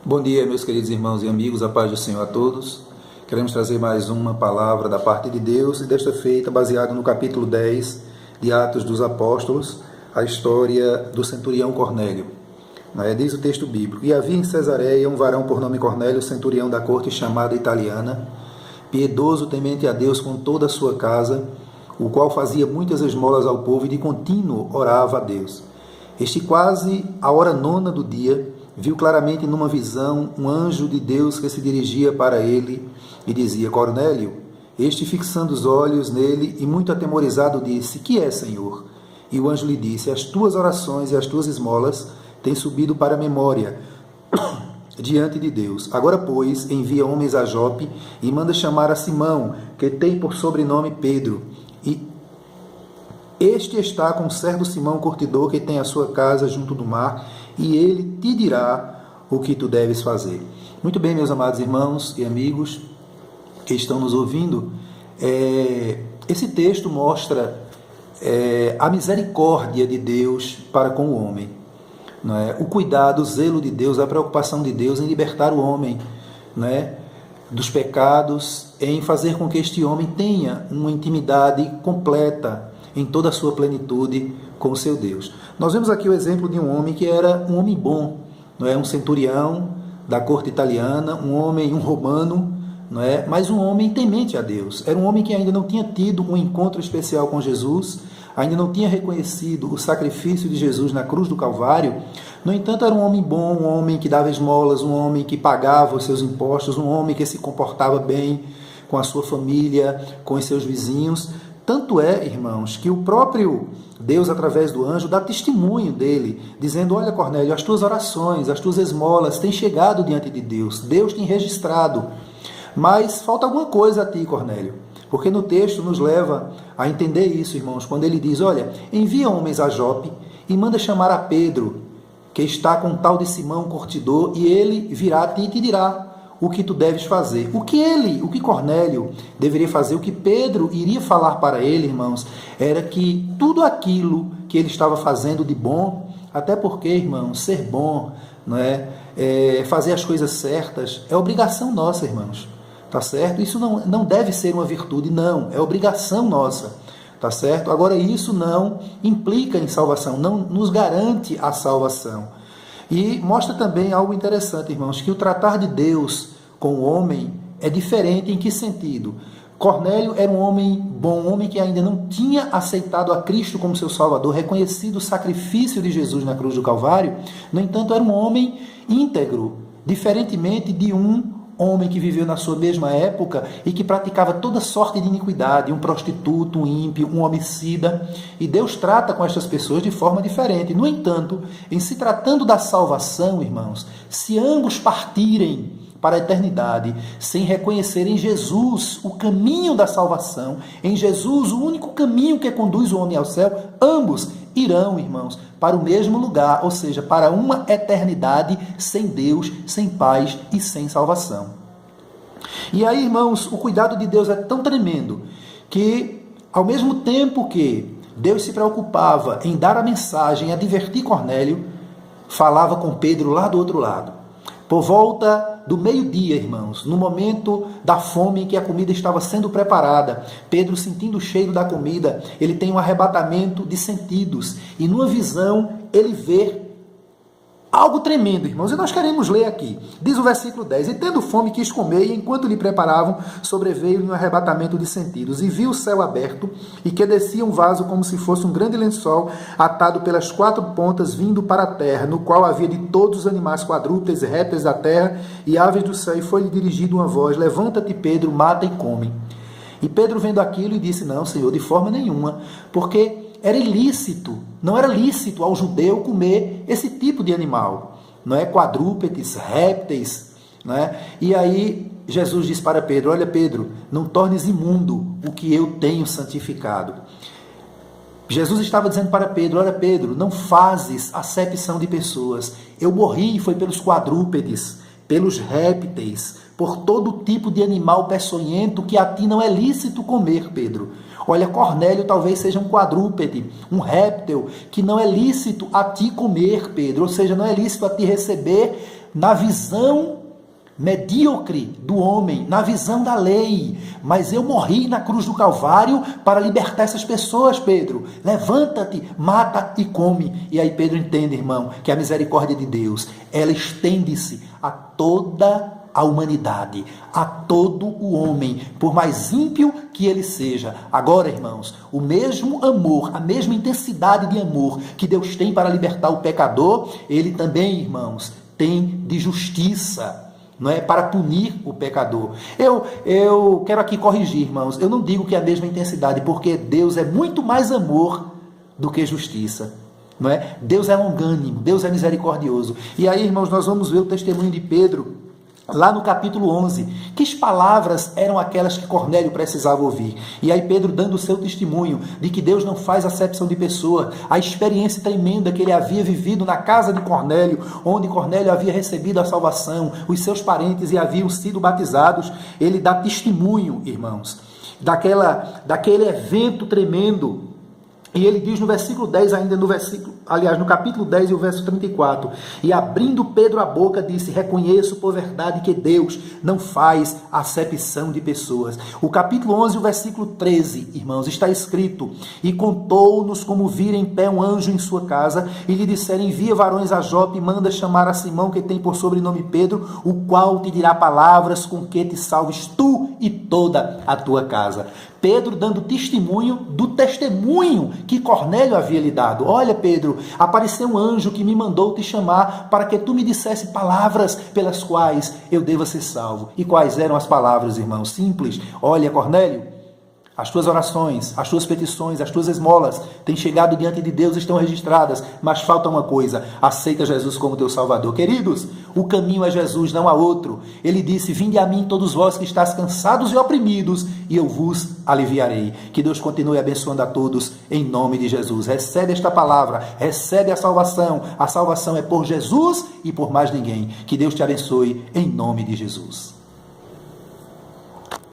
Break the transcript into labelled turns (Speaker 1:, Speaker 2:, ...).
Speaker 1: Bom dia, meus queridos irmãos e amigos, a paz do Senhor a todos. Queremos trazer mais uma palavra da parte de Deus e desta feita baseado no capítulo 10 de Atos dos Apóstolos, a história do centurião Cornélio. Diz o texto bíblico: E havia em Cesareia um varão por nome Cornélio, centurião da corte chamada italiana, piedoso, temente a Deus com toda a sua casa, o qual fazia muitas esmolas ao povo e de contínuo orava a Deus. Este, quase à hora nona do dia, viu claramente numa visão um anjo de Deus que se dirigia para ele e dizia: Cornélio. Este, fixando os olhos nele e muito atemorizado, disse: Que é, Senhor? E o anjo lhe disse: As tuas orações e as tuas esmolas têm subido para a memória diante de Deus. Agora, pois, envia homens a Jope e manda chamar a Simão, que tem por sobrenome Pedro. E este está com o servo Simão, curtidor, que tem a sua casa junto do mar, e ele te dirá o que tu deves fazer. Muito bem, meus amados irmãos e amigos que estão nos ouvindo, esse texto mostra a misericórdia de Deus para com o homem, não é? O cuidado, o zelo de Deus, a preocupação de Deus em libertar o homem, não é? Dos pecados, em fazer com que este homem tenha uma intimidade completa em toda a sua plenitude com o seu Deus. Nós vemos aqui o exemplo de um homem que era um homem bom, não é? Um centurião da corte italiana, um homem, um romano, não é? Mas um homem temente a Deus. Era um homem que ainda não tinha tido um encontro especial com Jesus, ainda não tinha reconhecido o sacrifício de Jesus na cruz do Calvário. No entanto, era um homem bom, um homem que dava esmolas, um homem que pagava os seus impostos, um homem que se comportava bem com a sua família, com os seus vizinhos. Tanto é, irmãos, que o próprio Deus, através do anjo, dá testemunho dele, dizendo: Olha, Cornélio, as tuas orações, as tuas esmolas têm chegado diante de Deus, Deus tem registrado. Mas falta alguma coisa a ti, Cornélio, porque no texto nos leva a entender isso, irmãos, quando ele diz: Olha, envia homens a Jope e manda chamar a Pedro, que está com o tal de Simão, curtidor, e ele virá a ti e te dirá o que tu deves fazer. O que Cornélio deveria fazer, o que Pedro iria falar para ele, irmãos, era que tudo aquilo que ele estava fazendo de bom, até porque, irmãos, ser bom, não é? Fazer as coisas certas, é obrigação nossa, irmãos, tá certo? Isso não deve ser uma virtude, não, é obrigação nossa, tá certo? Agora, isso não implica em salvação, não nos garante a salvação. E mostra também algo interessante, irmãos, que o tratar de Deus com o homem é diferente. Em que sentido? Cornélio era um homem bom, um homem que ainda não tinha aceitado a Cristo como seu Salvador, reconhecido o sacrifício de Jesus na cruz do Calvário. No entanto, era um homem íntegro, diferentemente de um homem que viveu na sua mesma época e que praticava toda sorte de iniquidade, um prostituto, um ímpio, um homicida. E Deus trata com estas pessoas de forma diferente. No entanto, em se tratando da salvação, irmãos, se ambos partirem para a eternidade sem reconhecer em Jesus o caminho da salvação, em Jesus o único caminho que conduz o homem ao céu, ambos irão, irmãos, para o mesmo lugar, ou seja, para uma eternidade sem Deus, sem paz e sem salvação. E aí, irmãos, o cuidado de Deus é tão tremendo que, ao mesmo tempo que Deus se preocupava em dar a mensagem, advertir Cornélio, falava com Pedro lá do outro lado. Por volta do meio-dia, irmãos, no momento da fome em que a comida estava sendo preparada, Pedro, sentindo o cheiro da comida, ele tem um arrebatamento de sentidos e numa visão ele vê algo tremendo, irmãos, e nós queremos ler aqui. Diz o versículo 10: E tendo fome quis comer, e enquanto lhe preparavam, sobreveio-lhe um arrebatamento de sentidos, e viu o céu aberto, e que descia um vaso como se fosse um grande lençol, atado pelas 4 pontas, vindo para a terra, no qual havia de todos os animais quadrúpedes e répteis da terra, e aves do céu, e foi-lhe dirigida uma voz: Levanta-te, Pedro, mata e come. E Pedro, vendo aquilo, disse: Não, Senhor, de forma nenhuma, porque era ilícito, não era lícito ao judeu comer esse tipo de animal, não é? Quadrúpedes, répteis, não é? E aí Jesus diz para Pedro: Olha, Pedro, não tornes imundo o que eu tenho santificado. Jesus estava dizendo para Pedro: Olha, Pedro, não fazes acepção de pessoas. Eu morri, foi pelos quadrúpedes, pelos répteis, por todo tipo de animal peçonhento que a ti não é lícito comer, Pedro. Olha, Cornélio talvez seja um quadrúpede, um réptil, que não é lícito a ti comer, Pedro. Ou seja, não é lícito a ti receber na visão medíocre do homem, na visão da lei. Mas eu morri na cruz do Calvário para libertar essas pessoas, Pedro. Levanta-te, mata e come. E aí Pedro entende, irmão, que a misericórdia de Deus, ela estende-se a toda a humanidade, a todo o homem, por mais ímpio que ele seja. Agora, irmãos, o mesmo amor, a mesma intensidade de amor que Deus tem para libertar o pecador, ele também, irmãos, tem de justiça, não é, para punir o pecador. Eu quero aqui corrigir, irmãos, eu não digo que é a mesma intensidade, porque Deus é muito mais amor do que justiça, não é? Deus é longânimo, Deus é misericordioso. E aí, irmãos, nós vamos ver o testemunho de Pedro lá no capítulo 11, que palavras eram aquelas que Cornélio precisava ouvir. E aí Pedro dando o seu testemunho de que Deus não faz acepção de pessoa, a experiência tremenda que ele havia vivido na casa de Cornélio, onde Cornélio havia recebido a salvação, os seus parentes e haviam sido batizados. Ele dá testemunho, irmãos, daquele evento tremendo. E ele diz no versículo 10, no capítulo 10 e o verso 34, e abrindo Pedro a boca, disse, reconheço por verdade que Deus não faz acepção de pessoas. O capítulo 11, o versículo 13, irmãos, está escrito, e contou-nos como vira em pé um anjo em sua casa, e lhe disseram, envia varões a Jope, e manda chamar a Simão, que tem por sobrenome Pedro, o qual te dirá palavras com que te salves tu e toda a tua casa. Pedro dando testemunho do testemunho que Cornélio havia lhe dado. Olha, Pedro, apareceu um anjo que me mandou te chamar para que tu me dissesse palavras pelas quais eu deva ser salvo. E quais eram as palavras, irmãos? Simples. Olha, Cornélio, as tuas orações, as tuas petições, as tuas esmolas têm chegado diante de Deus, estão registradas, mas falta uma coisa, aceita Jesus como teu Salvador. Queridos, o caminho é Jesus, não há outro. Ele disse, vinde a mim todos vós que estáis cansados e oprimidos, e eu vos aliviarei. Que Deus continue abençoando a todos, em nome de Jesus. Recebe esta palavra, recebe a salvação é por Jesus e por mais ninguém. Que Deus te abençoe, em nome de Jesus.